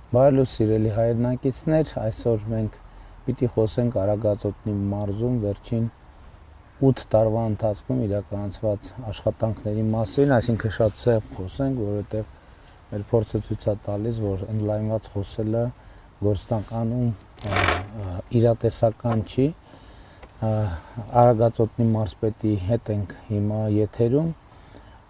Բարև սիրելի հայրենակիցներ, այսօր մենք պիտի խոսենք Արագածոտնի մարզում վերջին 8 տարվա ընթացքում իրականացված աշխատանքների մասին, այսինքն շատ սեղմ խոսենք, որովհետև մեր փորձը ցույց է տալիս, որ ընդլայնված խոսելը գործնականում իրատեսական չի։ Արագածոտնի մարզպետի հետ ենք հիմա եթերում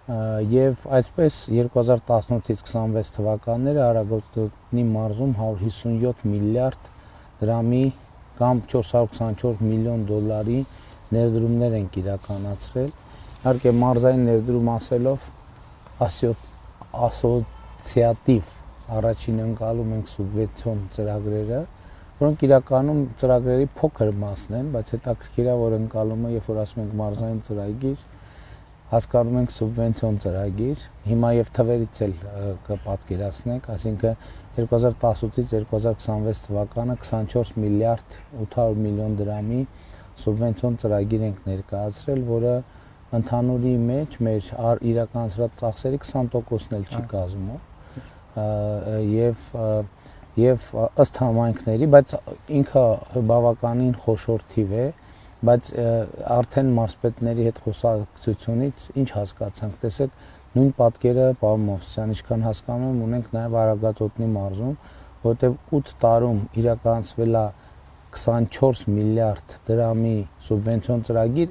եւ այսպես 2018-ից 26 թվականները Արագածոտնի մարզում 157 միլիարդ դրամի կամ 424 միլիոն դոլարի ներդրումներ են իրականացրել։ Իհարկե մարզային ներդրում ասելով ասոցիատիվ առաջին ընկալում ենք սուբվենցիոն ծրագրերը, որոնք իրականում ծրագրերի փոքր մասն են, բայց հետաքրքիր է, որ ընկալումը, երբ որ ասում ենք մարզային ծրագիր, հասկանում ենք սուբվենցիոն ծրագիր, հիմա եւ թվերից էլ կպատկերացնենք, այսինքն 2018-ից 2026 թվականը 24 միլիարդ 800 միլիոն դրամի սուբվենցիոն ծրագիր ենք ներկայացրել, որը ընդհանուրի մեջ մեր իրականացրած ծախսերի 20%-ն էլ չի կազմում, եւ ըստ համայնքների, բայց ինքը բավականին խոշոր թիվ է, բայց արդեն մարզպետների հետ խոսակցությունից ինչ հասկացանք, տեսեք, նույն պատկերը պարոն Մովսիսյան, ինչքան հասկանում եմ, ունենք նաև Արագածոտնի մարզում, որտեղ 8 տարում իրականացվել է 24 միլիարդ դրամի սուբվենցիոն ծրագիր,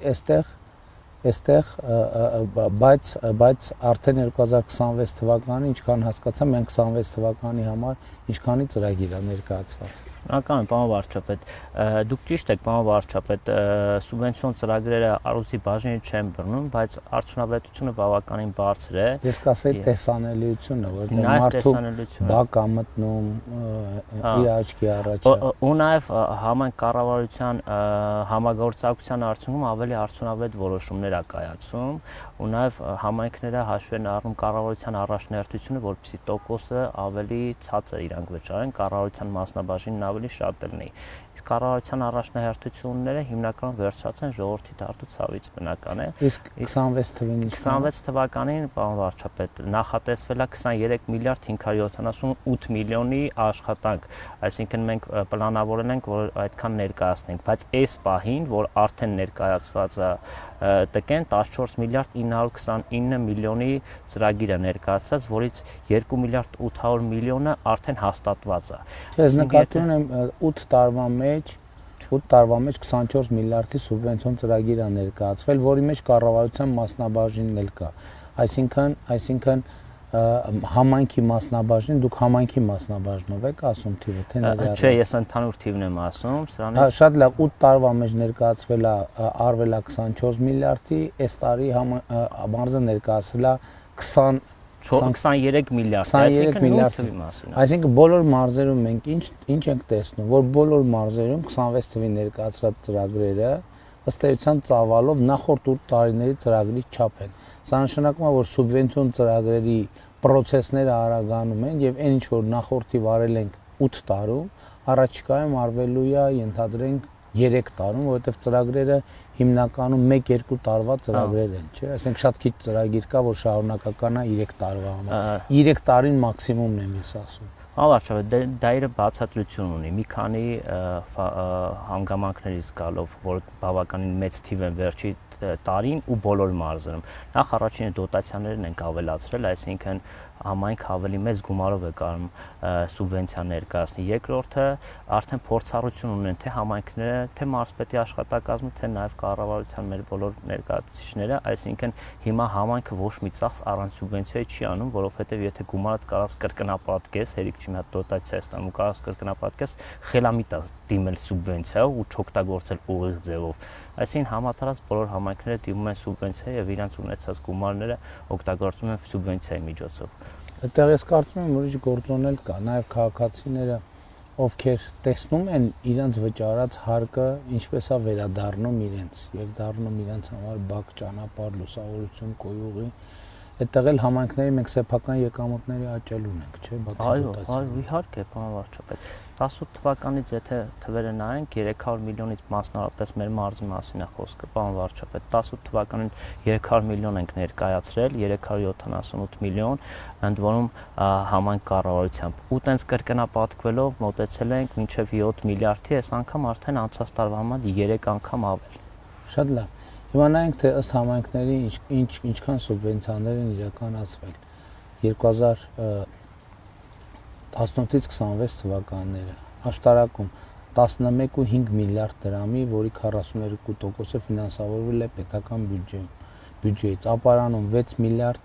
բայց արդեն 2026 թվականի, ինչքան հասկացա, մենք 26 թվականի համար ինչքանի ծրագիր է ներկայացված։ Շնորհակալ եմ, պարոն վարչապետ, դուք ճիշտ եք, պարոն վարչապետ, սուբվենցիոն ծրագրերը առողջի բաժինի չեն բռնում, բայց արդյունավետությունը բավականին բարձր է։ Ես կասեի տեսանելիությունը, որտեղ մարդու բակ է մտնում իր աչքի առաջ։ Ու նաև համայն կառավարության համագործակցության արդյունքում ավելի արդյունավետ որոշումներ է կայացվում, ու նաև համայնքները հաշվի են առնում կառավարության առաջնահերթությունը, որպեսզի տոկոսը ավելի ցածր իրանք վճարեն, կառավարության մասնաբաժինն ավելի շատ լինի։ Իսկ կառավարության առաջնահերթությունները հիմնականում վերջացած են ժողովրդի դարտու ցավից, բնական է։ Իսկ 26 թվականին 26 թվականին, պարոն վարչապետ, նախատեսվել է 23 միլիարդ 578 միլիոնի աշխատանք, այսինքն մենք պլանավորել ենք, որ այդքան ներկայացնենք, բայց այս պահին, որ արդեն ներկայացված է տկեն 14 միլիարդ 929 միլիոնի ծրագիր է ներկայացած, որից 2 միլիարդ 800 միլիոնը արդեն հաստատված է։ Ես նկատում եմ 8 տարվա մեջ 24 միլիարդի սուբվենցիոն ծրագիր է ներկայացվել, որի մեջ կառավարության մասնաբաժինն էլ կա։ Այսինքն համայնքի մասնաբաժին, դուք համայնքի մասնաբաժնով եք ասում թիվը, թե ներառյալ։ Չէ, ես ընդհանուր թիվն եմ ասում, սրանից։ Շատ լավ, 8 տարվա մեջ ներկայացվել է արվել է 24 միլիարդի, այս տարի մարզը ներկայացրել է 23 միլիարդ, այսինքն 8 թվի մասին։ Այսինքն բոլոր մարզերում մենք ինչ ենք տեսնում, որ բոլոր մարզերում 26 թվի ներկայացրած ծրագրերը ըստ էության ծավալով նախորդ 8 տարիների ծրագրի չափ են։ Սա նշանակում է, որ սուբվենցիոն ծրագրերի պրոցեսները արագանում են եւ այն ինչ որ նախորդիվ արել ենք 8 տարում, առաջիկայում արվելու է ենթադրենք 3 տարում, որովհետև ծրագրերը հիմնականում 1-2 տարվա ծրագրեր են, չէ՞, ասենք շատ քիչ ծրագիր կա, որ շարունակական է 3 տարվա համար։ 3 տարին մաքսիմումն եմ ես ասում։ Ավարտաբար դա իր բացատրություն ունի։ Մի քանի հանգամանքներից գալով, որ բավականին մեծ թիվ են վերջի տարին ու բոլոր մարզերում։ Նախ առաջինը դոտացիաներն ենք ավելացրել, այսինքն համայնք ավելի մեծ գումարով է կարող սուբվենցիա ներկայացնի։ Երկրորդը արդեն փորձառություն ունեն թե համայնքները, թե մարզպետի աշխատակազմը, թե նաև կառավարության մեր բոլոր ներկայացուցիչները, այսինքն հիմա համայնքը ոչ մի ծախս առանց սուբվենցիայի չի անում, որովհետև եթե գումարդ կարած կրկնապատկես, հերիք չի մի հատ դոտացիա ես տանում, կարած կրկնապատկես, խելամիտ է դիմել սուբվենցիա ու չօգտագործել ուղիղ ձևով։ Այսինքն համատարած բոլոր համայնքները դիմում են սուբվենցիա եւ իրենց ունեցած գումարները օգտագործում են սուբվենցիայի միջոցով։ Այդտեղ ես կարծում եմ, որ ինչ գործոնել կա, նաև քաղաքացիները, ովքեր տեսնում են իրենց վճարած հարկը ինչպես է վերադառնում իրենց եւ դառնում իրենց համար բակ, ճանապարհ, լուսավորություն, կոյուղի այդտեղ էլ համայնքների մենք սեփական եկամուտների աճել ունենք, չէ՞, բացի Այո, դոտացիաներից։ իհարկե, պարոն վարչապետ։ 18 թվականից եթե թվերը նայենք 300 միլիոնից մասնավորապես մեր մարզի մասին է խոսքը, պարոն վարչապետ, 18 թվականին 300 միլիոն ենք ներկայացրել, 378 միլիոն, ընդ որում համայն կառավարությամբ։ Ու տենց կրկնապատկվելով մոտեցել ենք մինչև 7 միլիարդի, այս անգամ արդեն անցած տարվա համար 3 անգամ ավել։ Շատ լավ։ Հիմա նայենք թե ըստ համայնքների ինչքան սուբվենցիաներ են իրականացվել 2018-ից 26 թվականները աշտարակում 11.5 միլիարդ դրամի, որի 42%-ը ֆինանսավորվել է պետական բյուջեից, ապարանում 6 միլիարդ,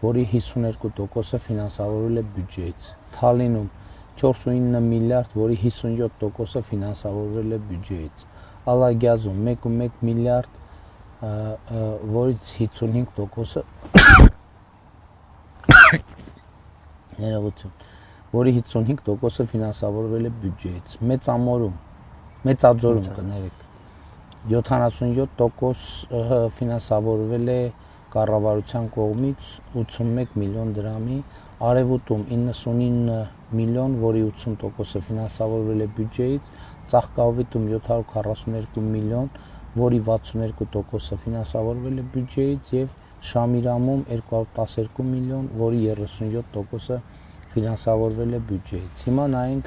որի 52%-ը ֆինանսավորվել է բյուջեից, Թալինում 4.9 միլիարդ, որի 57%-ը ֆինանսավորվել է բյուջեից, Ալագյազում 1.1 միլիարդ, որից 55%-ը ներողություն, որի 55%-ը ֆինանսավորվել է բյուջեից, Մեծաձորում կներեք 77% ֆինանսավորվել է կառավարության կողմից 81 միլիոն դրամի, Արևուտում 99 միլիոն, որի 80%-ը ֆինանսավորվել է բյուջեից, Ծաղկավիտում 742 միլիոն, որի 62%-ը ֆինանսավորվել է բյուջեից եւ Շամիրամում 212 միլիոն, որի 37%-ը ֆինանսավորվել է բյուջեից։ Հիմա նայենք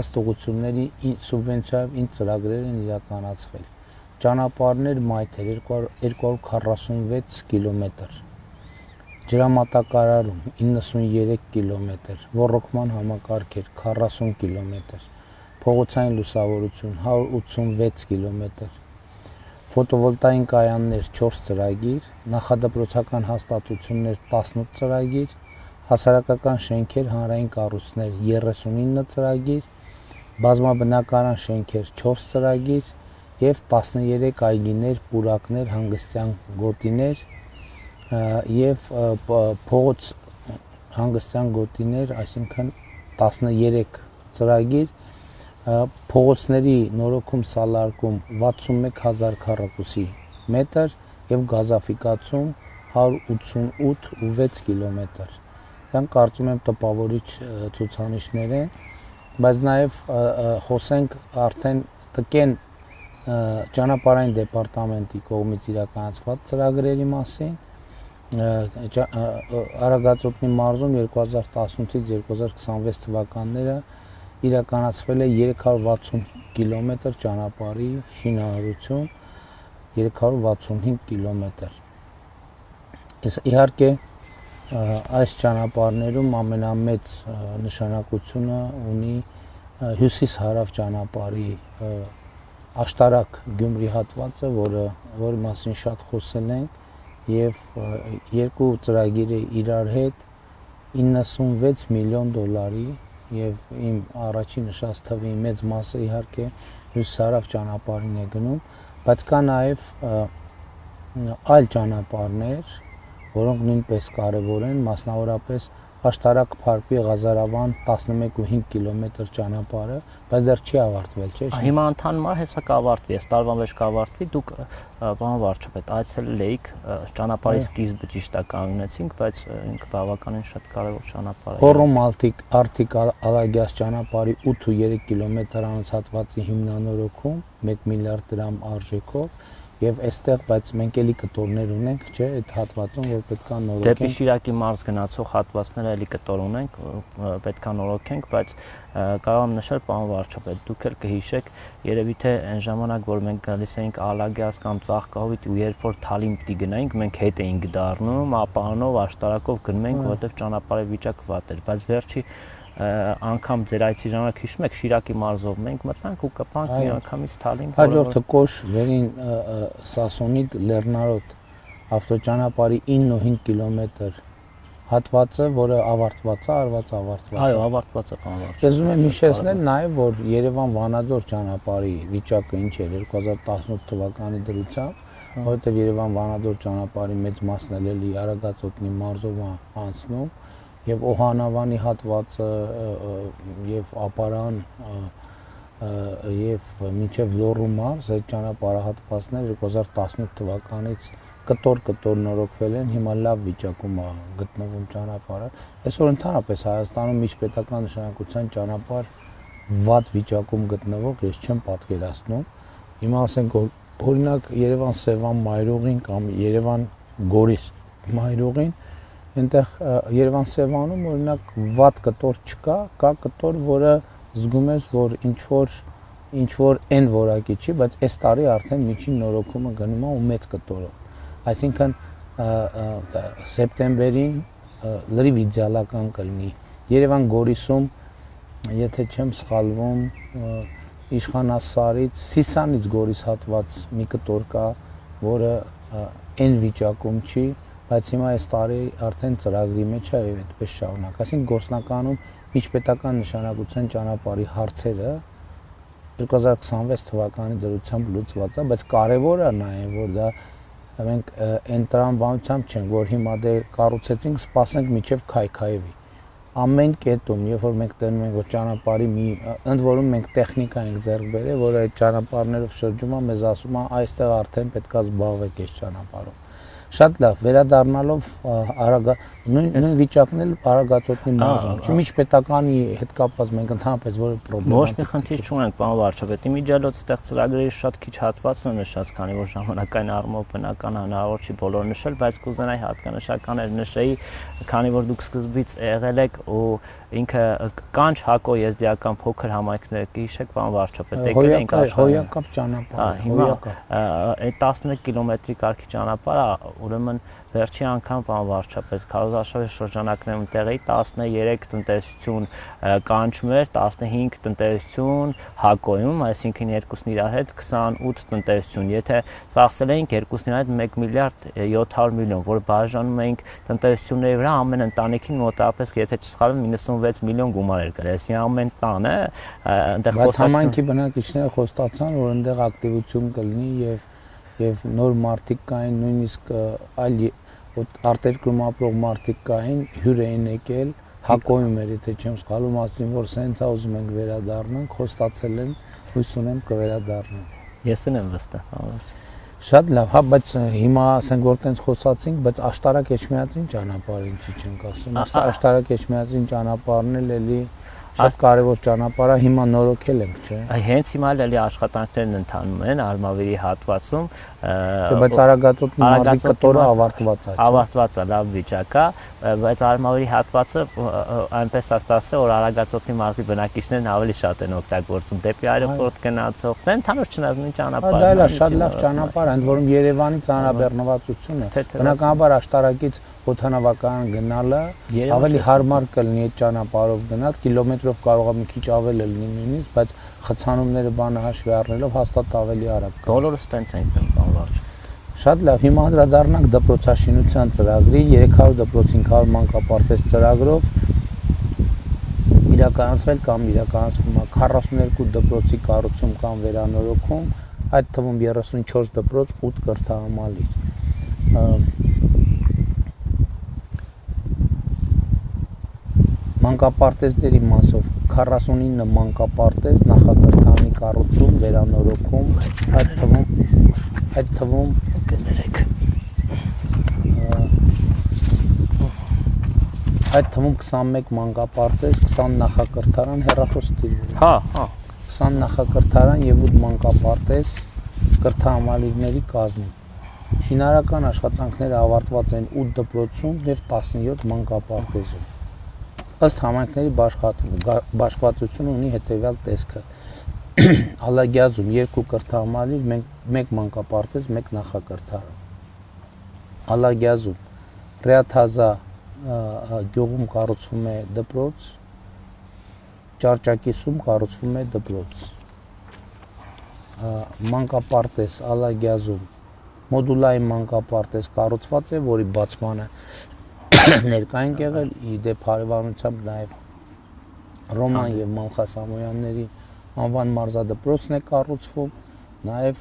ըստ ուղղությունների սուբվենցիայով ինչ ծրագրեր են իրականացվել։ Ճանապարհներ մայթեր 246 կիլոմետր, ջրամատակարարում 93 կիլոմետր, ոռոգման համակարգեր 40 կիլոմետր, փողոցային լուսավորություն 186 կիլոմետր, ֆոտովոլտային կայաններ 4 ծրագիր, նախադպրոցական հաստատություններ 18 ծրագիր, հասարակական շենքեր, հանրային կառույցներ 39 ծրագիր, բազմաբնակարան շենքեր 4 ծրագիր եւ 13 այգիներ, պուրակներ, հանգստյան գոտիներ եւ փողոց հանգստյան գոտիներ, այսինքն 13 ծրագիր, փողոցների նորոգում սալարկում 61000 քառակուսի մետր եւ գազաֆիկացում 188.6 կիլոմետր։ Դրանք կարծում եմ տպավորիչ ցուցանիշներ են, բայց նաեւ խոսենք արդեն տկեն ճանապարհային դեպարտամենտի կողմից իրականացված ծրագրերի մասին։ Արագածոտնի մարզում 2018-ից 2026 թվականները իրականացվել է 360 կիլոմետր ճանապարհի շինարարություն, 365 կիլոմետր։ Իհարկե այս ճանապարհներում ամենամեծ նշանակությունը ունի հյուսիս-հարավ ճանապարհի աշտարակ Գյումրի հատվածը, որի մասին շատ խոսել ենք եւ երկու ծրագիրը իրար հետ 96 միլիոն դոլարի եւ իմ առաջին նշած թվի մեծ մասը իհարկե հյուսիս-հարավ ճանապարհին է գնում, բայց կա նաեւ այլ ճանապարհներ, որոնք նույնպես կարևոր են, մասնավորապես Աշտարակ Փարպի Ղազարավան 11.5 կիլոմետր ճանապարհը, բայց դեռ չի ավարտվել, չէ՞։ Հիմա ընդհանուր հեսա կավարտվի, այս տարվա մեջ կավարտվի, դուք պարոն վարչապետ այցելել եք ճանապարհի սկիզբը ճիշտ է կանգնեցինք, բայց ինքը բավականին շատ կարևոր ճանապարհ է։ Խոռոմ Արտիկ Ալագյաս ճանապարհի 8.3 կիլոմետրանոց հատվածի հիմնանորոգում 1 միլիարդ դրամ արժեքով եւ այստեղ բայց մենք էլի կտորներ ունենք, չէ՞, այդ հատվածում, որ պետքա նորոգենք։ Դեպի Շիրակի մարզ գնացող հատվածները էլի կտոր ունենք, պետքա նորոգենք, բայց կարող եմ նշել, պարոն վարչապետ, դուք էլ կհիշեք, երևի թե այն ժամանակ, որ մենք գալիս էինք Ալագյաս կամ Ծաղկավիտ ու երբ որ Թալին պիտի գնայինք, մենք հետ էինք դառնում, ապահանով, աշտարակով գնում ենք, որովհետեւ ճանապարհի վիճակը վատ էր, բայց վերջի անգամ ձեր այցի ժամանակ հիշում եք Շիրակի մարզով մենք մտանք ու կպանք մի անգամից Թալին։ Հաջորդը Կոշ վերին Սասոնիկ Լեռնարոտ ավտոճանապարհի 9.5 կիլոմետր հատվածը, որը ավարտված է, ավարտված է։ Այո, ավարտված է, պարոն վարչապետ։ Ուզում եմ հիշեցնել նաև, որ Երևան-Վանաձոր ճանապարհի վիճակը ինչ էր 2018 թվականի դրությամբ, որովհետև Երևան-Վանաձոր ճանապարհի մեծ մասն էլ էլի Արագածոտնի մարզով անցնում եւ Օհանավանի հատվածը եւ Ապարան եւ մինչեւ Լոռու մարզ այդ ճանապարհահատվածները 2018 թվականից կտոր նորոգվել են, հիմա լավ վիճակում է գտնվում ճանապարհը։ Այսօր ընդհանրապես Հայաստանում միջպետական նշանակության ճանապարհ վատ վիճակում գտնվող ես չեմ պատկերացնում։ Հիմա ասենք որ օրինակ Երևան-Սևան մայրուղին կամ Երևան-Գորիս մայրուղին, այնտեղ Երևան-Սևանում օրինակ վատ կտոր չկա, կա կտոր, որը զգում ես, որ ինչ որ այն որակի չի, բայց այս տարի արդեն միջին նորոգումը գնում է ու մեծ կտորը։ Այսինքն սեպտեմբերին լրիվ իդեալական կլինի։ Երևան-Գորիսում, եթե չեմ սխալվում, Իշխանասարից, Սիսանից Գորիս հատված մի կտոր կա, որը այն վիճակում չի, բայց հիմա այս տարի արդեն ծրագրի մեջ է եւ այդպես շարունակ։ Այսինքն գործնականում միջպետական նշանակության ճանապարհի հարցերը 2026 թվականի դրությամբ լուծված է, բայց կարևորը նա է, որ դա մենք այն տրամաբանությամբ չենք, որ հիմա դե կառուցեցինք, սպասենք մինչև քայքայվի։ Ամեն կետում, երբ որ մենք տենում ենք որ ճանապարհի ընդ որում մենք տեխնիկա ենք ձեռք բերել, որը այդ ճանապարհներով շրջում է, մեզ ասում է այստեղ արդեն պետքա զբաղվեք այս ճանապարհով։ Շատ լավ, վերադառնալով նույն վիճակն էլ Արագածոտնի մարզում չի, միջպետականի հետ կապված մենք ընդհանրապես որը պրոբլեմ Ոչ մի խնդիր չունենք, պարոն վարչապետ, իմիջիալոց այդտեղ ծրագրերի շատ քիչ հատվածն են նշած, քանի որ ժամանակային առումով բնական հնարավոր չի բոլոր նշել, բայց կուզենայի հատկանշականներ նշեի, քանի որ դուք սկզբից եղել եք ու ինքը Կանչ Հակո եզդիական փոքր համայնքները կհիշեք, պարոն վարչապետ, եկել ենք աշխարհի հոյակապ ճանապարհ, հիմա այդ 11 կիլոմետրի կարգի ճանապարհը, ուրեմն վերջի անգամ պարոն վարչապետ քարոզարշավի շրջանակներում տեղի 13 տնտեսություն Կանչում էր, 15 տնտեսություն Հակոյում, այսինքն երկուսն իրար հետ 28 տնտեսություն։ Եթե ծախսել էինք երկուսն իրար հետ 1 միլիարդ 700 միլիոն, որ բաժանում էինք տնտեսությունների վրա, ամեն ընտանիքին մոտավորապես, եթե չսխալվեմ, 96 միլիոն գումար էր գալիս։ Այսինքն ամեն տանը այնտեղ խոստացան, բայց համայնքի բնակիչները խոստացան, որ այնտեղ ակտիվություն կլինի եւ նոր մարդիկ կային, նույնիսկ այլ արտերկրում ապրող մարդիկ կային, հյուր էին եկել, Հակոյում էր, եթե չեմ սխալվում, ասին, որ սենց է ուզում ենք վերադառնանք, խոստացել են, հույս ունեմ կվերադառնան։ Ես եմ վստահ։ Շատ լավ, հա, բայց հիմա ասենք որ տենց խոսացինք, բայց Աշտարակ Էջմիածին ճանապարհը ինչի չենք ասում։ Աշտարակ Էջմիածին ճանապարհն էլ էլի շատ կարևոր ճանապարհ է, հիմա նորոգել ենք, չէ՞։ Հենց հիմա էլի աշխատանքներն ընթանում են Արմավիրի հատվածում, բայց Արագածոտնի մարզի կտորը ավարտված է։ Ավարտված է, լավ վիճակ է, բայց Արմավիրի հատվածը այնպես է ստացվել, որ Արագածոտնի մարզի բնակիչներն ավելի շատ են օգտագործում դեպի այրոպորտ գնացողն, ընդհանուր չնայած ճանապարհը։ Դա էլ է շատ լավ ճանապարհ, ընդ որում Երևանից անհաբեռնվածությունը, բնականաբար Աշտարակից օդանավական գնալը ավելի հարմար կլինի այդ ճանապարհով գնալ, կիլոմետրով կարող է մի քիչ ավել լինի նույնիսկ, բայց խցանումները բանը հաշվի առնելով հաստատ ավելի արագ։ Բոլորս տենց ենք պարոն վարչ։ Շատ լավ, հիմա անդրադառնանք դպրոցաշինության ծրագրի 300 դպրոց 500 մանկապարտեզ ծրագրով իրականացվել կամ իրականացվում է 42 դպրոցի կառուցում կամ վերանորոգում, այդ թվում 34 դպրոց 8 կրթահամալիր։ Մանկապարտեզների մասով 49 մանկապարտեզ, նախակրթարանի կառուցում, վերանորոգում, այդ թվում Այդ թվում 21 մանկապարտեզ, 20 նախակրթարան, հեռախոսատիր։ Հա։ 20 նախակրթարան եւ 8 մանկապարտեզ կրթահամալիրների կազմում։ Շինարարական աշխատանքները ավարտված են 8 դպրոցում եւ 17 մանկապարտեզում։ Ըստ համայնքների բաշխվածությունը ունի հետեւյալ տեսքը։ Ալագյազում 2 կրթահամալիր, 1 մանկապարտեզ, 1 նախակրթարան։ Ալագյազում Ռեաթազա գյուղում կառուցվում է դպրոց, Ճարճակիսում կառուցվում է դպրոց։ Մանկապարտեզ Ալագյազում մոդուլային մանկապարտեզ կառուցված է, որի բացմանը ներկա են եղել, իդեպ հարևանությամբ նաև Ռոման եւ Մանխա Սամոյանների անվան մարզադպրոցն է կառուցվում, նաև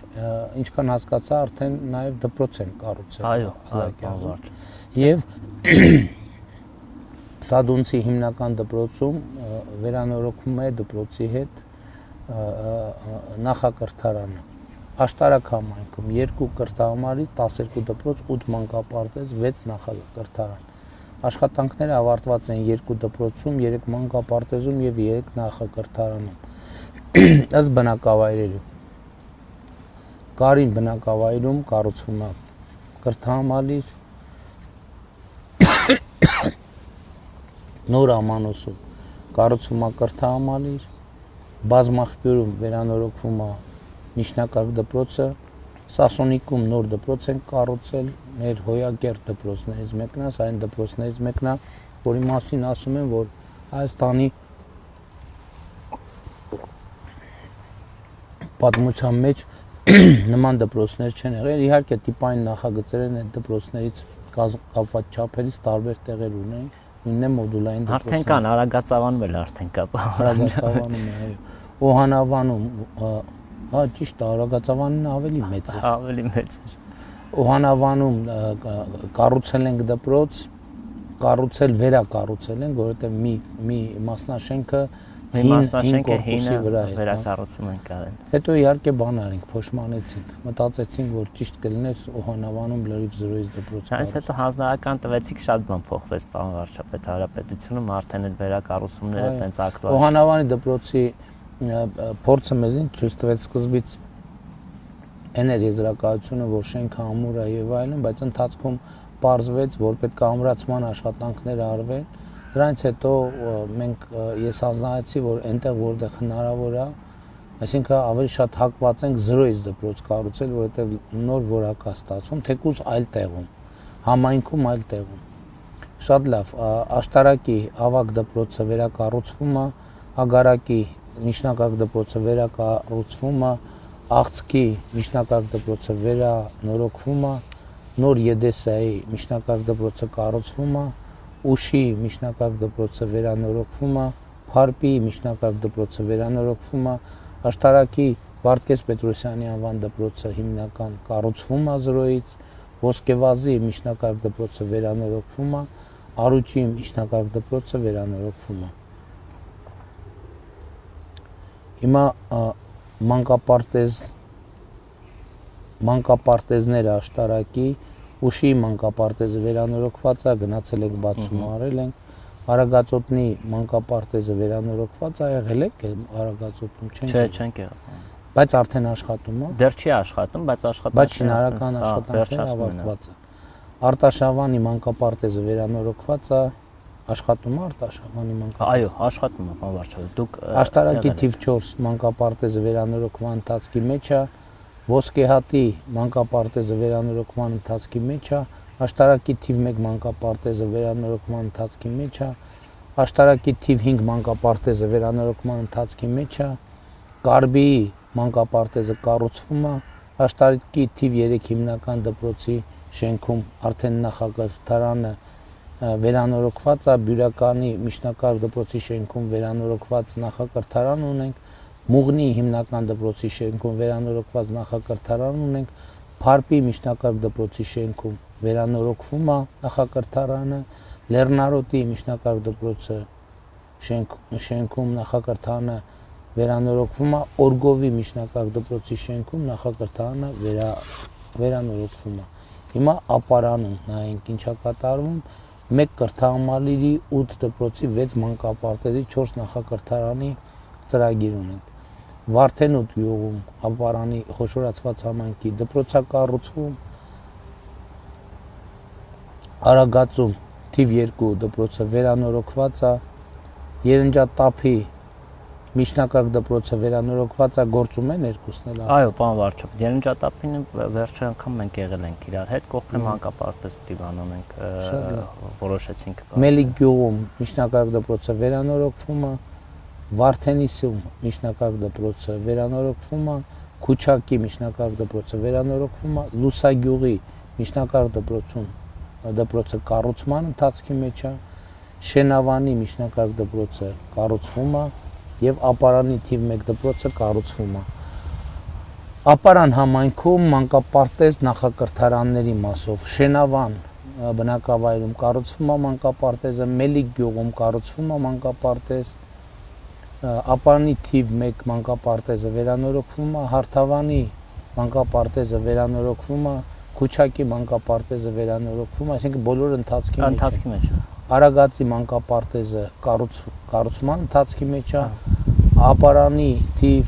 ինչքան հասկացա, արդեն նաև դպրոց են կառուցել։ Այո, եւ Սադունցի հիմնական դպրոցում վերանորոգվում է դպրոցի հետ նախակրթարանը։ Աշտարակ համայնքում 2 կրթահամարի 12 դպրոց, 8 մանկապարտեզ, 6 նախակրթարան։ Աշխատանքները ավարտված են 2 դպրոցում, 3 մանկապարտեզում եւ 3 նախակրթարանում։ Ըստ բնակավայրերի Կարին բնակավայրում կառուցվում է կրթահամալիր, Նոր Ամանոսում կառուցվում է կրթահամալիր, Բազմախբյուրում վերանորոգվում է միջնակարգ դպրոցը, Սասոնիկում նոր դպրոց են կառուցել, մեր Հոյակերտ դպրոցներից մեկն է, այն դպրոցներից մեկն է, որի մասին ասում են, որ Հայաստանի պատմության մեջ նման դպրոցներ չեն եղել, իհարկե տիպային նախագծերն այդ դպրոցներից կապված չափերից տարբեր տեղեր ունեն, նույնն է մոդուլային դպրոցներ։ Արդեն կան, Արագածավանում էլ արդեն կա։ Արագածավանում է, այո։ Օհանավանում, ճիշտ է, Արագածավանն ավելի մեծ է։ Ավելի մեծ է։ Օհանավանում կառուցել ենք դպրոց, վերակառուցել ենք, որովհետև մի մասնաշենքը հին վերակառուցում ենք արել։ Հետո իհարկե բան արինք, փոշմանեցինք, մտածեցինք, որ ճիշտ կլիներ Օհանավանում լրիվ զրոյից դպրոց։ Այս հետո հանձնարարական տվեցիք, շատ բան փոխվեց, պարոն վարչապետ, Հանրապետությունում արդեն այդ վերակառուցումները տենց ակտուալ։ Օհանավանի դպրոցի փորձը մեզին ցույց տվեց սկզբից այն էր եզրակացությունը, որ շենքը ամուր է եւ այլն, բայց ընթացքում պարզվեց, որ պետք է ամրացման աշխատանքներ արվեն։ Դրանից հետո ես հանձնարարեցի, որ այնտեղ որտեղ հնարավոր է, այսինքն ավելի շատ հակված ենք զրոյից դպրոց կառուցել, որովհետեւ նոր որակ է ստացվում, թեկուզ այլ տեղում, համայնքում այլ տեղում։ Շատ լավ, Աշտարակի ավագ դպրոցը վերակառուցվում է, Ագարակի միջնակարգ դպրոցը վերակառուցվում է, Աղցքի միջնակարգ դպրոցը վերանորոգվում է, Նոր Եդեսայի միջնակարգ դպրոցը կառուցվում է, Ուշի միջնակարգ դպրոցը վերանորոգվում է, Փարպի միջնակարգ դպրոցը վերանորոգվում է, Աշտարակի Վարդգես Պետրոսյանի անվան դպրոցը հիմնական կառուցվում է զրոյից, Ոսկեվազի միջնակարգ դպրոցը վերանորոգվում է, Արուճի միջնակարգ դպրոցը վերանորոգվում է։ Հիմա մանկապարտեզները Աշտարակի, Ուշի մանկապարտեզը վերանորոգված է, գնացել ենք բացում արել ենք, Արագածոտնի մանկապարտեզը վերանորոգված է, եղել եք Արագածոտնում չենք։ Չենք եղել։ Բայց արդեն աշխատում է։ Դեռ չի աշխատում, բայց աշխատում է։ Բայց շինարարական աշխատանքները ավարտված է։ Արտաշավանի մանկապարտեզը վերանորոգված է, աշխատում է Արտաշավանի մանկապարտեզը։ Այո, աշխատում է, պարոն վարչապետ։ Դուք Աշտարակի թիվ 4 մանկապարտեզը վերանորոգման ընթացքի մեջ է, Ոսկեհատի մանկապարտեզը վերանորոգման ընթացքի մեջ է, Աշտարակի թիվ 1 մանկապարտեզը վերանորոգման ընթացքի մեջ է, Աշտարակի թիվ 5 մանկապարտեզը վերանորոգման ընթացքի մեջ է, Կարբիի մանկապարտեզը կառուցվում է, Աշտարակի թիվ 3 հիմնական դպրոցի շենքում արդեն նախակրթարանը վերանորոգված է, Բյուրականի միջնակարգ դպրոցի շենքում վերանորոգված նախակրթարան ունենք, Մուղնի հիմնական դպրոցի շենքում վերանորոգված նախակրթարան ունենք, Փարպի միջնակարգ դպրոցի շենքում վերանորոգվում է նախակրթարանը, Լեռնարոտի միջնակարգ դպրոցը շենքում նախակրթարանը վերանորոգվում է, Օրգովի միջնակարգ դպրոցի շենքում նախակրթարանը վերանորոգվում է։ Հիմա ապարանում նայենք ինչ է կատարվում, 1 կրթահամալիրի 8 դպրոցի 6 մանկապարտեզի 4 նախակրթարանի ծրագիր ունենք։ Վարդենոտ գյուղում ապարանի խոշորացված համայնքի դպրոց է կառուցվում, Արագածում թիվ 2 դպրոցը վերանորոգված է, Երնջատափի միջնակարգ դպրոցը վերանորոգված է, գործում են երկուսն էլ։ Այո, պարոն վարչապետ, Երնջատափին վերջի անգամ մենք եղել ենք իրար հետ, կողքին մանկապարտեզ դիվանում ենք որոշեցինք։ Մելիք գյուղում միջնակարգ դպրոցը վերանորոգվում է, Վարդենիսում միջնակարգ դպրոցը վերանորոգվում է, Քուչակի միջնակարգ դպրոցը վերանորոգվում է, Լուսագյուղի միջնակարգ դպրոցը կառուցման ընթացքի մեջ է, Շենավանի միջնակարգ դպրոցը կառուցվում է եւ Ապարանի թիվ 1 դպրոցը կառուցվում է։ Ապարան համայնքում մանկապարտեզ նախակրթարանների մասով, Շենավան բնակավայրում կառուցվում է մանկապարտեզը, Մելիք գյուղում կառուցվում է մանկապարտեզ, Ապարանի թիվ 1 մանկապարտեզը վերանորոգվում է, Հարթավանի մանկապարտեզը վերանորոգվում է, Քուչակի մանկապարտեզը վերանորոգվում է, այսինքն բոլորը ընթացքի մեջ է։ Արագածի մանկապարտեզը կառուցման ընթացքի մեջ է, Ապարանի թիվ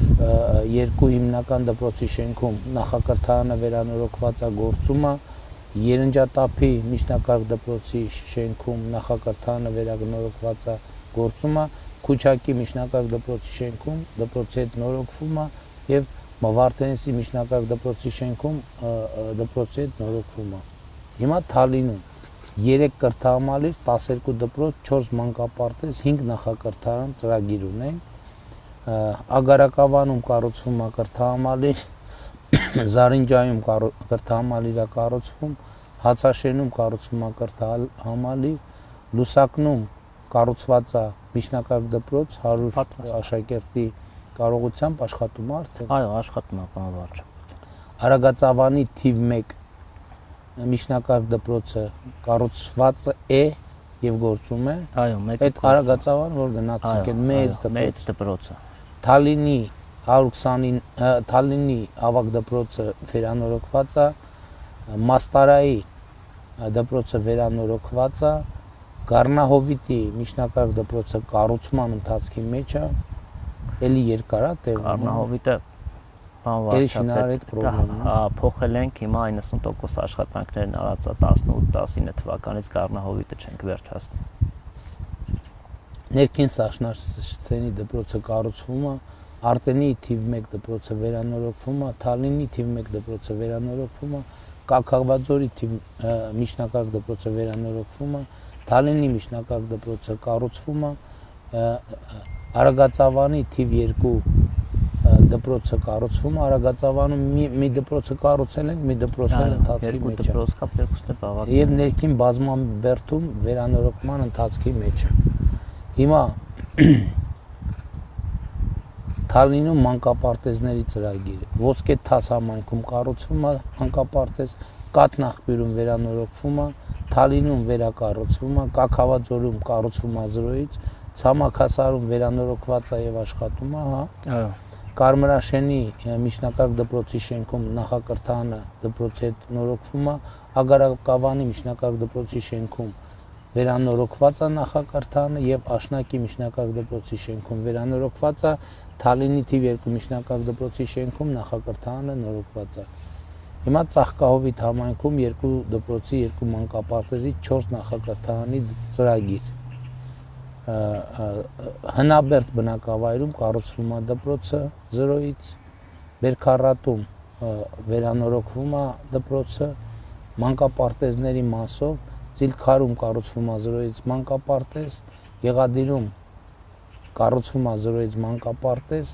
2 հիմնական դպրոցի շենքում նախակրթարանը վերանորոգված է, գործում է, Երնջատափի միջնակարգ դպրոցի շենքում նախակրթարանը վերանորոգված է, գործում է, Քուչակի միջնակարգ դպրոցի շենքում դպրոցի հետ նորոգվում է եւ Վարդենիսի միջնակարգ դպրոցի շենքում դպրոցի հետ նորոգվում է։ Հիմա Թալինում 3 կրթահամալիր, 12 դպրոց, 4 մանկապարտեզ, 5 նախակրթարան ծրագիր ունեն։ Ագարակավանում կառուցվում է կրթահամալիր, Զարինջայում կրթահամալիր է կառուցվում, Հացաշենում կառուցվում է կրթահամալիր, Լուսակնում կառուցված է միջնակարգ դպրոց 100 աշակերտի կարողությամբ աշխատում է արդեն։ Այո, աշխատում է, պարոն վարչապետ։ Արագածավանի թիվ 1 միջնակարգ դպրոցը կառուցված է եւ գործում է։ Այո, այդ Արագածավանը, որ գնացինք այդ մեծ դպրոցը։ Թալինի 120-ին Թալինի ավագ դպրոցը վերանորոգված է, Մաստարայի դպրոցը վերանորոգված է, Գառնահովիտի միջնակարգ դպրոցը կառուցման ընթացքի մեջ է, էլի երկար է տևում։ Գառնահովիտը բան վարչապետ փոխել ենք հիմա 90% աշխատանքներն արածա 18-19 թվականից Գառնահովիտը չենք վերջացնում։ Ներքին Սաշնարցենի դպրոցը կառուցվում է, Արտենի թիվ 1 դպրոցը վերանորոգվում է, Թալինի թիվ 1 դպրոցը վերանորոգվում է, Կաքավաձորի միջնակարգ դպրոցը վերանորոգվում է, Թալինի միջնակարգ դպրոցը կառուցվում է, Արագածավանի թիվ 2 դպրոցը կառուցվում է, Արագածավանում մի դպրոցը կառուցել ենք, մի դպրոցն ընթացքի մեջ է։ Դպրոց կա, երկուսն է բավական։ Եվ ներքին բազմաբերդում վերանորոգման ընթացքի մեջ է։ Հիմա Թալինում մանկապարտեզների ծրագիրը, Ոսկե Թաս համայնքում կառուցվում է մանկապարտեզ, Կաթնախբյուրում վերանորոգվում է, Թալինում վերակառուցվում է, Կաքավաձորում կառուցվում է 0-ից, Ցամաքասարում վերանորոգված է եւ աշխատում է, հա։ Այո։ Կարմրաշենի միջնակարգ դպրոցի շենքում նախակրթարանը դպրոցի հետ նորոգվում է, Ագարակավանի միջնակարգ դպրոցի շենքում վերանորոգված է նախակրթարանը եւ Աշնակի միջնակարգ դպրոցի շենքում վերանորոգված է, Թալինի թիվ 2 միջնակարգ դպրոցի շենքում նախակրթարանը նորոգված է։ Հիմա Ծաղկահովիտ համայնքում 2 դպրոցի, 2 մանկապարտեզի, 4 նախակրթարանի ծրագիր։ Հնաբերդ բնակավայրում կառուցվում է դպրոցը 0-ից, Բերքարատում վերանորոգվում է դպրոցը, մանկապարտեզների մասով, Ծիլքարում կառուցվում է 0-ից մանկապարտեզ, Գեղադիրում կառուցվում է 0-ից մանկապարտեզ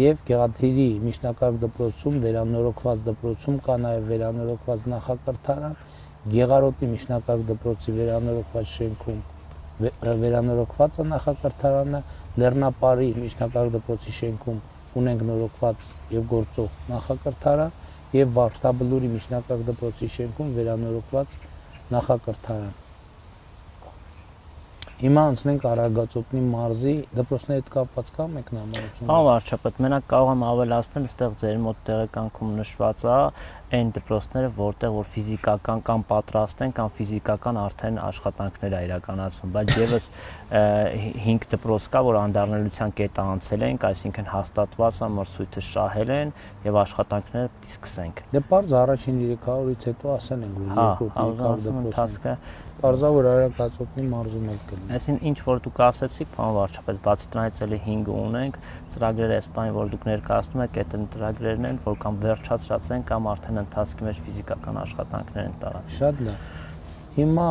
եւ Գեղադիրի միջնակարգ դպրոցում վերանորոգված դպրոցում կա նաեւ վերանորոգված նախակրթարան, Գեղարոտի միջնակարգ դպրոցի վերանորոգված շենքում վերանորոգված է նախակրթարանը, Լեռնապարի միջնակարգ դպրոցի շենքում ունենք նորոգված եւ գործող նախակրթարան եւ Վարդաբլուրի միջնակարգ դպրոցի շենքում վերանորոգված նախակրթարան։ Հիմա անցնենք Արագածոտնի մարզի դպրոցների հետ կապված կա մեկնաբանություն։ Պարոն վարչապետ, մենակ կարող եմ ավելացնել, այստեղ ձեր մոտ տեղեկանքում նշված է այն դպրոցները, որտեղ որ ֆիզիկական կամ պատրաստ են կամ ֆիզիկական արդեն աշխատանքներ է իրականացվում, բայց եւս 5 դպրոց կա, որ անդառնալության կետը անցել ենք, այսինքն հաստատված է, մրցույթը շահել են եւ աշխատանքները պիտի սկսենք։ Դե պարզ առաջին 300-ից հետո ասել ենք, որ 2 ընթացքը Պարզա որ Արագածոտնի մարզում եք գնում։ Այսինքն ինչ որ դուք ասեցիք, պարոն վարչապետ, բացի դրանից էլի 5 ունենք, ծրագրերը էսպայն որ դուք ներկայացնում եք, այդ ծրագրերն են, որ կամ վերջացրած են կամ արդեն ընթացքի մեջ ֆիզիկական աշխատանքներ են տարած։ Շատ լավ։ Հիմա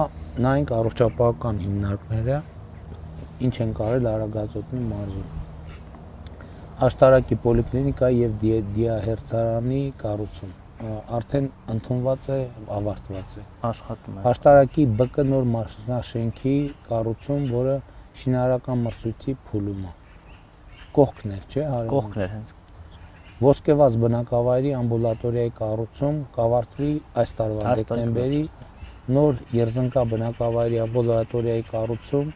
նայենք առողջապահական հիմնարկները, ինչ են կարել Արագածոտնի մարզում։ Աշտարակի պոլիկլինիկա եւ դիահերձարանի կառուցում արդեն ընդունված է, ավարտված է։ Աշխատում է։ Աշտարակի ԲԿ նոր մասնաշենքի կառուցում, որը շինարարական մրցույթի փուլում է։ Կողքներ, չէ՞, հարևան։ Կողքներ հենց։ Ոսկեված բնակավայրի ամբուլատորիայի կառուցում կավարտվի այս տարվա դեկտեմբերի, նոր Երզնկա բնակավայրի ամբուլատորիայի կառուցում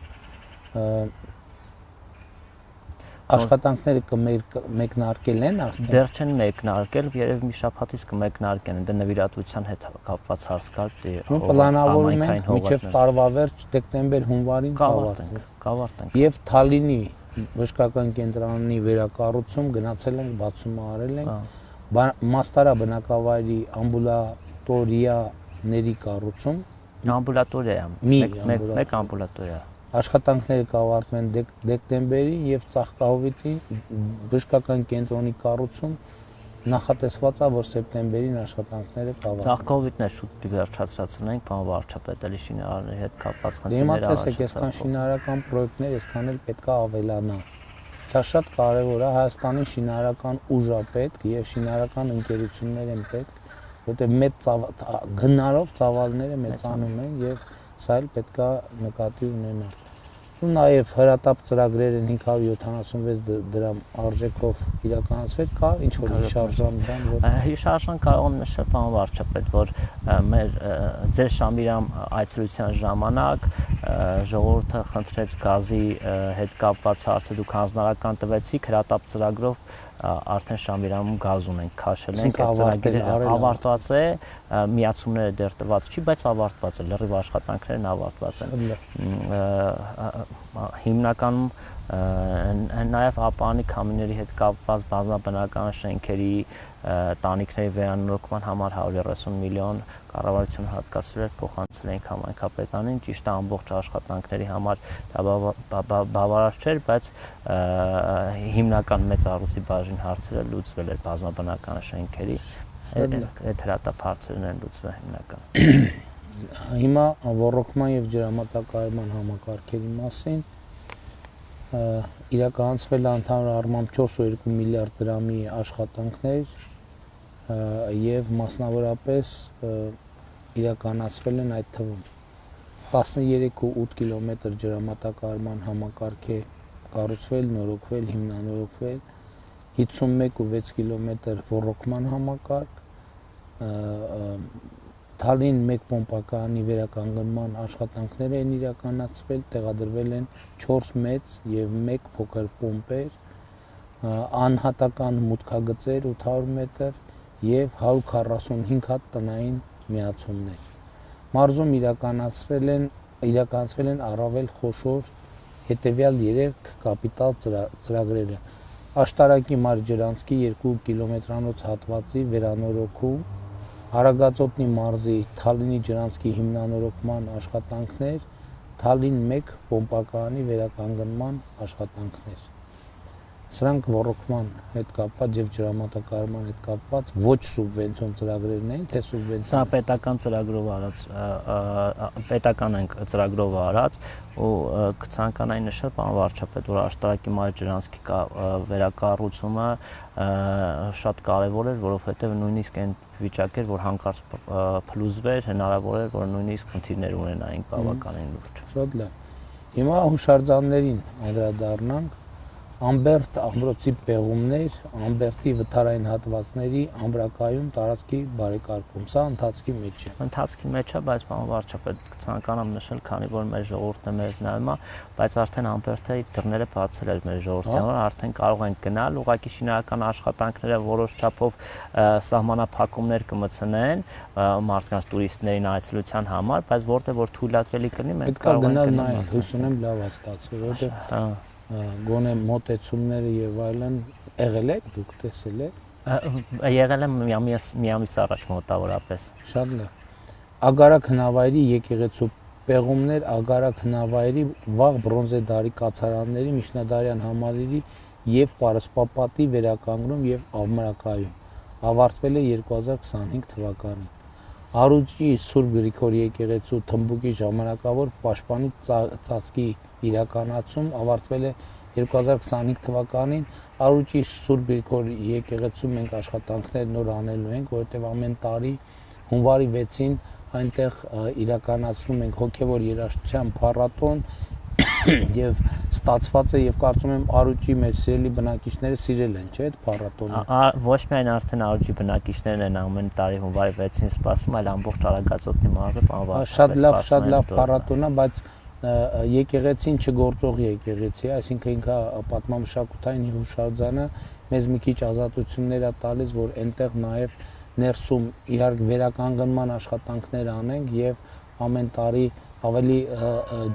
Աշխատանքները կմեկնարկել են արդեն։ Դեռ չեն մեկնարկել, երևի մի շաբաթից կմեկնարկեն, դա նվիրատվության հետ կապված հարց կար, պլանավորում ենք մինչև տարվա վերջ դեկտեմբեր-հունվարին կավարտենք։ Եվ Թալինի բժշկական կենտրոնի վերակառուցում գնացել ենք, բացումը արել ենք։ Մաստարա բնակավայրի ամբուլատորիաների կառուցում։ Ամբուլատորիա, մեկ ամբուլատորիա։ Աշխատանքները կավարտվեն դեկտեմբերին եւ Ծաղկահովիտի բժշկական կենտրոնի կառուցում նախատեսված է, որ սեպտեմբերին աշխատանքները կավարտվեն։ Ծաղկահովիտն է շուտ վերջացրածնենք, բան վարչապետելի շինարարների հետ կապված խնդիրներ Դե տեսեք, այսքան շինարարական պրոյեկտներ, այսքան էլ պետք է ավելանա։ Սա շատ կարևոր է, Հայաստանի շինարարական ուժ է պետք եւ շինարարական ընկերություններ են պետք, որտեղ մեծ գնալով ծավալները մեծանում են եւ սա էլ պետք է նկատի ունենալ։ Ու նաև հրատապ ծրագրեր են 576 դրամ արժեքով իրականացվել, կա ինչ որ հիշարժան բան, որ հիշարժան կարող եմ նշել, պարոն վարչապետ, որ մեր ձեր Շամիրամ այցելության ժամանակ ժողովուրդը խնդրեց գազի հետ կապված հարցը դուք հանձնարարական տվեցիք, հրատապ ծրագրով արդեն Շամիրամում գազ ունենք, քաշել ենք, ծրագիրը ավարտված է, միացումները դեռ տված չի, բայց ավարտված է, լրիվ աշխատանքներն ավարտված են։ Հիմնականում նաև ԱՊԱՆ-ի քամիների հետ կապված բազմաբնական շենքերի տանիքների վերանորոգման համար 130 միլիոն կառավարությունը հատկացրել էր, փոխանցել ենք համայնքապետանին, ճիշտ է ամբողջ աշխատանքների համար դա բավարար չէր, բայց հիմնական մեծ առույցի բաժին հարցերը լուծվել էր բազմաբնական շենքերի, այդ հրատապ հարցերն են լուծվել հիմնական։ Հիմա ոռոգման եւ ջրամատակարարման համակարգերի մասին իրականացվել է ընդհանուր առմամբ 4.2 միլիարդ դրամի աշխատանքներ եւ մասնավորապես իրականացվել են այդ թվում 13.8 կիլոմետր ջրամատակարարման համակարգ է կառուցվել, նորոգվել, հիմնանորոգվել, 51.6 կիլոմետր ոռոգման համակարգ, Թալին 1 պոմպակայանի վերականգնման աշխատանքներ են իրականացվել, տեղադրվել են 4 մեծ եւ 1 փոքր պոմպեր, անհատական մուտքագծեր 800 մետր եւ 145 հատ տնային միացումներ։ Մարզում իրականացվել են առավել խոշոր հետեւյալ 3 կապիտալ ծրագրերը. Աշտարակի Մարջերանսկի 2 կիլոմետրանոց հատվածի վերանորոգում, Արագածոտնի մարզի Թալինի ջրանցքի հիմնանորոգման աշխատանքներ, Թալին 1 պոմպակայանի վերականգնման աշխատանքներ։ Սրանք ոռոգման հետ կապված եւ ջրամատակարարման հետ կապված ոչ սուբվենցիոն ծրագրերն են, թե սուբվենցիոն։ Սա պետական ծրագրով արած, պետական են ծրագրով արած ու կցանկանայի նշել, պարոն վարչապետ, որ Աշտարակի Մարջերանսկի վերակառուցումը շատ կարևոր էր, որովհետեւ նույնիսկ այն վիճակ էր, որ հանկարծ փլուզվեր, հնարավոր էր, որ նույնիսկ խնդիրներ ունենայինք բավականին լուրջ։ Շատ լավ։ Հիմա հուշարձաններին անդրադառնանք։ Ամբերտ ամրոցի պեղումներ, Ամբերտի վթարային հատվածների ամրակայում տարածքի բարեկարգում, սա ընթացքի մեջ է։ Ընթացքի մեջ է, բայց պարոն վարչապետ, ցանկանամ նշել, քանի որ մեր ժողովուրդը մեզ նայում է, բայց արդեն Ամբերտի դռները բացել էր մեր ժողովրդին, որ արդեն կարող են գնալ, ուղղակի շինարարական աշխատանքները որոշ չափով սահմանափակումներ կմտցնեն մարդկանց տուրիստներին այցելության համար, բայց որտեղ որ թույլատրելի կլինի, մենք կարող ենք գնալ, հույս ունեմ լավ է ստացվել, որտեղ գոնե մոտեցումները եւ այլն եղել եք, դուք տեսել եք։ Եղել եմ մի ամիս առաջ մոտավորապես։ Շատ լավ։ Ագարակ հնավայրի եկեղեցու պեղումներ, Ագարակ հնավայրի վաղ բրոնզե դարի կացարանների միջնադարյան համալիրի եւ պարսպապատի վերականգնում եւ ամրակայում։ Ավարտվել է 2025 թվականին։ Արուջի Սուրբ Գրիգոր եկեղեցու Թմբուկի ժամանակավոր պաշտպանի ծածկի իրականացում ավարտվել է 2025 թվականին Արուջի Սուրբ Գրիգոր եկեղեցում մենք աշխատանքներ նոր անելու ենք, որովհետև ամեն տարի հունվարի 6-ին այնտեղ իրականացնում ենք հոգևոր երաժշտության փառատոն եւ ստացված է եւ կարծում եմ Արուջի մեր սիրելի բնակիչները սիրել են, չէ՞, այդ փառատոնը։ Ոչ միայն արդեն Արուջի բնակիչներն են ամեն տարի հունվարի 6-ին սպասում, այլ ամբողջ Արագածոտնի մարզը, պարոն վարչապետ։ Շատ լավ փառատոն է, բայց եկեղեցին չգործող եկեղեցի, այսինքն ինքը պատմամշակութային հուշարձանը մեզ մի քիչ ազատություններ է տալիս, որ այնտեղ նաև ներսում իհարկե վերականգնման աշխատանքներ անենք եւ ամեն տարի ավելի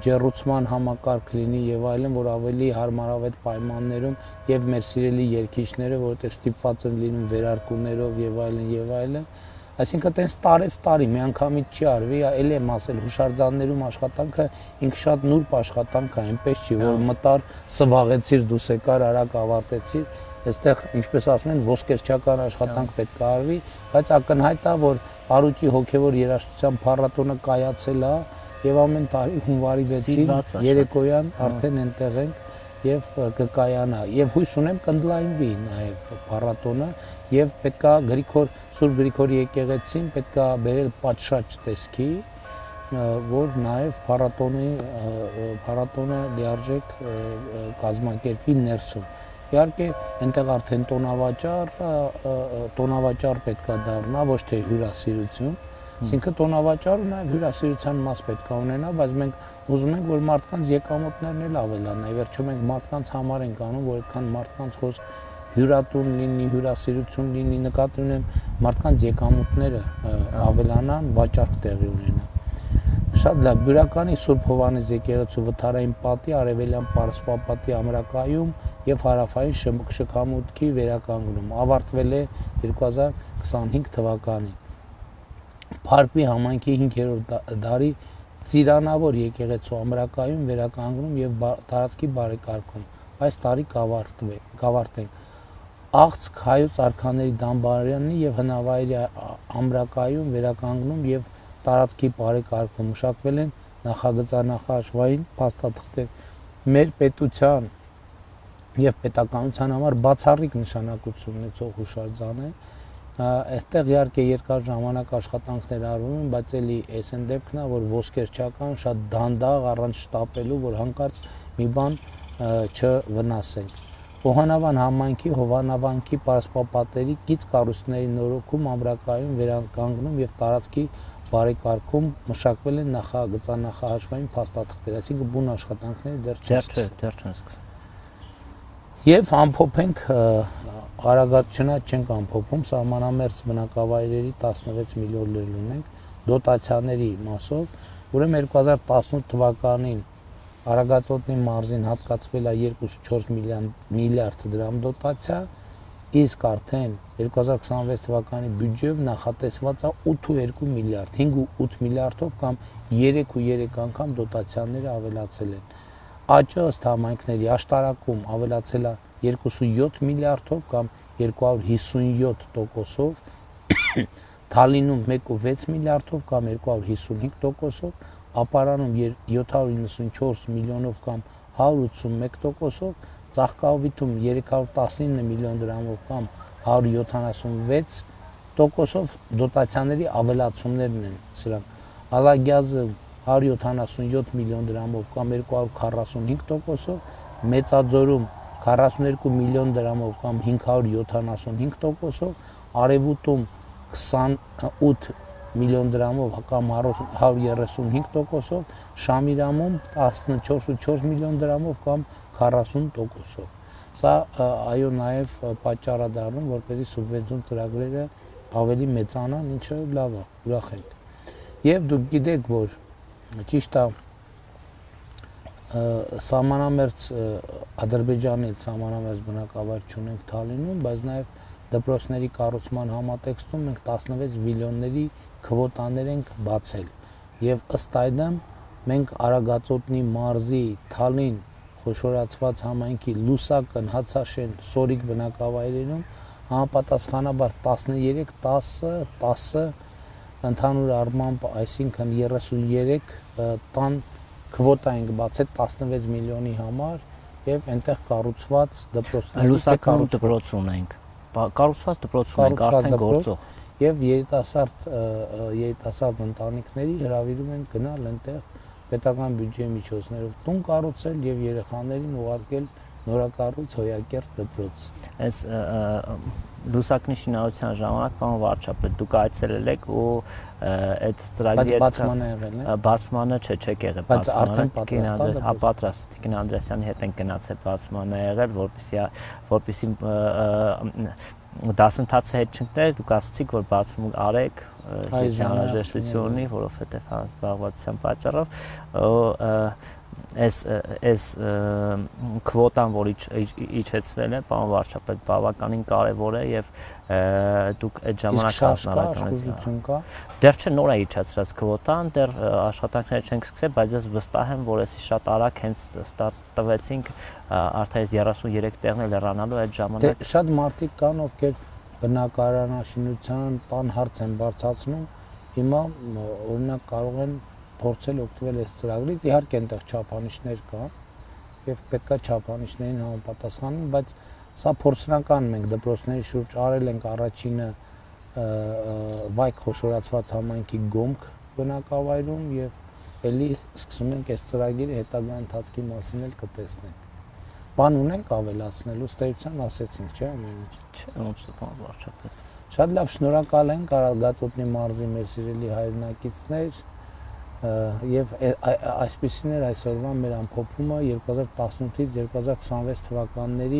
ջեռուցման համակարգ լինի եւ այլն, որ ավելի հարմարավետ պայմաններում եւ մեր սիրելի երգիչները, որովհետեւ ստիպված են լինում վերարկուներով եւ այլն, այսինքն տենց տարի միանգամից չի արվի, ելի եմ ասել, հուշարձաններում աշխատանքը ինքը շատ նուրբ աշխատանք է, այնպես չի, որ մտար, սվաղեցիր, դուս եկար, արագ ավարտեցիր, այստեղ, ինչպես ասում են, ոսկերչական աշխատանք պետք է արվի, բայց ակնհայտ է, որ Արուճի հոգևոր երաժշտության փառատոնը կայացել է եւ ամեն տարի հունվարի 6-ին երեկոյան արդեն այնտեղ ենք եւ կկայանա եւ հույս ունեմ կընդլայնվի նաեւ փառատոնը եւ պետքա Սուրբ Գրիգորի եկեղեցին պետքա բերել պատշաճ տեսքի որ նաեւ փառատոնը լիարժեք կազմակերպվի ներսում իհարկե այնտեղ արդեն տոնավաճառ պետքա դառնա ոչ թե հյուրասիրություն Այսինքն տոնավաճառը նաև հյուրասիրության մաս պետք է ունենա, բայց մենք ուզում ենք, որ մարդկանց եկամուտներն էլ ավելանա։ Վերջում մենք մարդկանց համար ենք անում, որ այդքան մարդկանց խոսք հյուրատուն լինի, հյուրասիրություն լինի, նկատի ունեմ մարդկանց եկամուտները ավելանան, վաճառք տեղի ունենա։ Շատ լավ, Բյուրականի Սուրբ Հովհաննես եկեղեցու վթարային պատի Արևելյան Պարսպապատի ամրակայում եւ հարավային շքամուտքի վերականգնում ավարտվել է 2025 թվականին։ Փարպի համայնքի 5-րդ դարի ծիրանավոր եկեղեցու ամրակայում վերականգնում եւ տարածքի բարեկարգում այս տարի կավարտենք աղցք հայոց արքաների դամբարանի եւ հնավայրի ամրակայում վերականգնում եւ տարածքի բարեկարգում մշակվել են նախագծանախաշվային փաստաթղթեր մեր պետության եւ պետականության համար բացառիկ նշանակություն ունեցող հուշարձան է Այստեղ իհարկե երկար ժամանակ աշխատանքներ արվում են, բայց էլի այս են դեպքն է, որ ոսկերչական, շատ դանդաղ առանց շտապելու, որ հանկարծ մի բան չվնասենք։ Հովհաննավան համայնքի Հովհաննավանքի պարսպապատերի գիծ կառույցների նորոգում ամրակայում վերականգնում եւ տարածքի բարեկարգում մշակվել են նախագծանախահաշվային փաստաթղթեր, այսինքն բուն աշխատանքները դեռ չեն սկսվել։ Եվ ամփոփենք Արագածնաց չենք ամփոփում, սահմանամերձ բնակավայրերի 16 միլիոններ ունենք դոտացիաների մասով, ուրեմն 2018 թվականին Արագածոտնի մարզին հատկացվել է 2.4 միլիարդ դրամ դոտացիա, իսկ արդեն 2026 թվականի բյուջեով նախատեսված է 8.2 միլիարդ, 5.8 միլիարդով կամ 3.3 անգամ դոտացիաները ավելացել են։ Աճը ըստ համայնքների աշտարակում ավելացել է 2.7 միլիարդով կամ 257%-ով, Թալինում 1.6 միլիարդով կամ 255%-ով, Ապարանում 794 միլիոնով կամ 181%-ով, Ծաղկավիթում 319 միլիոն դրամով կամ 176%-ով դոտացիաների ավելացումներն են սրանք։ Ալագյազը 177 միլիոն դրամով կամ 245%-ով, Մեծաձորում 42 միլիոն դրամով կամ 575%-ով, Արևուտում 28 միլիոն դրամով կամ 135%-ով, Շամիրամում 14.4 միլիոն դրամով կամ 40%-ով։ Սա այո նաև պատճառ է դառնում, որպեսզի սուբվենցիոն ծրագրերը ավելի մեծանան, ինչը լավ է, ուրախ ենք։ Եվ դուք գիտեք, որ ճիշտ է սահմանամերձ Ադրբեջանի սահմանամերձ բնակավայր չունենք Թալինում, բայց նաև դպրոցների կառուցման համատեքստում մենք 16 միլիոնների քվոտաներ ենք բացել։ Եվ ըստ այդմ մենք Արագածոտնի մարզի Թալին խոշորացված համայնքի Լուսակն, Հացաշեն, Սորիկ բնակավայրերում համապատասխանաբար 13-10 ընդհանուր առմամբ, այսինքն 33 տան քվոտա ենք բացել 16 միլիոնի համար եւ այնտեղ կառուցված դպրոցներ Լուսականում դպրոց ունենք։ Կառուցված դպրոց ունենք արդեն գործող։ Եվ երիտասարդ ընտանիքների հրավիրում են գնալ այնտեղ պետական բյուջեի միջոցներով տուն կառուցել եւ երեխաներին ուղարկել Նորակառույց Հոյակերտ դպրոց։ Այս լուսակնի շինարարության ժամանակ պարոն վարչապետ դուք այցելել եք ու այդ ծրագրի Բայց բացման է եղել, է։ բացմանը չեք եղել Բայց արդեն պատրաստ Տիկին Անդրեասյանի հետ են գնացել բացմանը եղել, որպեսզի դասընթացը հետ չընկներ, դուք ասացիք, որ բացում արեք ժանաժեշտություն ունի, որովհետև զբաղվածության պատճառով այս քվոտան, որ իջեցվել է, պարոն վարչապետ, բավականին կարևոր է եւ դուք այդ ժամանակ աշխատանքություն կա։ Դեռ չէ, նոր է իջացրած քվոտան, դեռ աշխատանքները չենք սկսել, բայց ես վստահ եմ, որ այսի շատ արագ հենց ստարտ տվեցինք արդեն 33 տեղն էլ հեռանալու այդ ժամանակ։ Դե շատ մարդիկ կան, ովքեր բնակարանաշինության տան հարց են բարձրացնում, հիմա օրինակ կարող են փորձել օգտվել այս ծրագրից, իհարկե այնտեղ չափանիշներ կան եւ պետքա չափանիշներին համապատասխանեն, բայց սա փորձնական մենք դպրոցների շուրջ արել ենք առաջինը վայք խոշորացված համայնքի գոմք բնակավայրում եւ ելի սկսում ենք այս ծրագիրը հետագա ընթացքի մասին էլ կտեսնենք։ Բան ունենք ավելացնելու, ստեյցիան ասեցինք, չէ՞ ամեն ինչ։ Չէ, ոչ թե պարոն վարչապետ։ Շատ լավ, շնորհակալ ենք Գատոտնի մարզի մեր սիրելի հայրենակիցներ եւ այսպեսին էր այսօրվա մեր ամփոփումը 2018-ից 2026 թվականների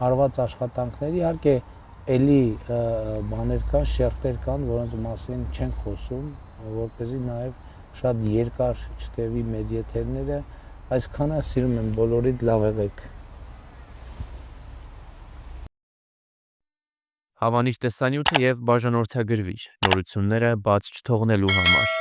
արված աշխատանքների, իհարկե էլի բաներ կան, շերտեր կան, որոնց մասին չենք խոսում, որպեսզի նաեւ շատ երկար չտևի մեր եթերները, այսքանը սիրում եմ բոլորիդ, լավ եղեք։ Հավանիչ տեսանյութը եւ բաժանորդագրվիչ նորությունները բաց չթողնելու համար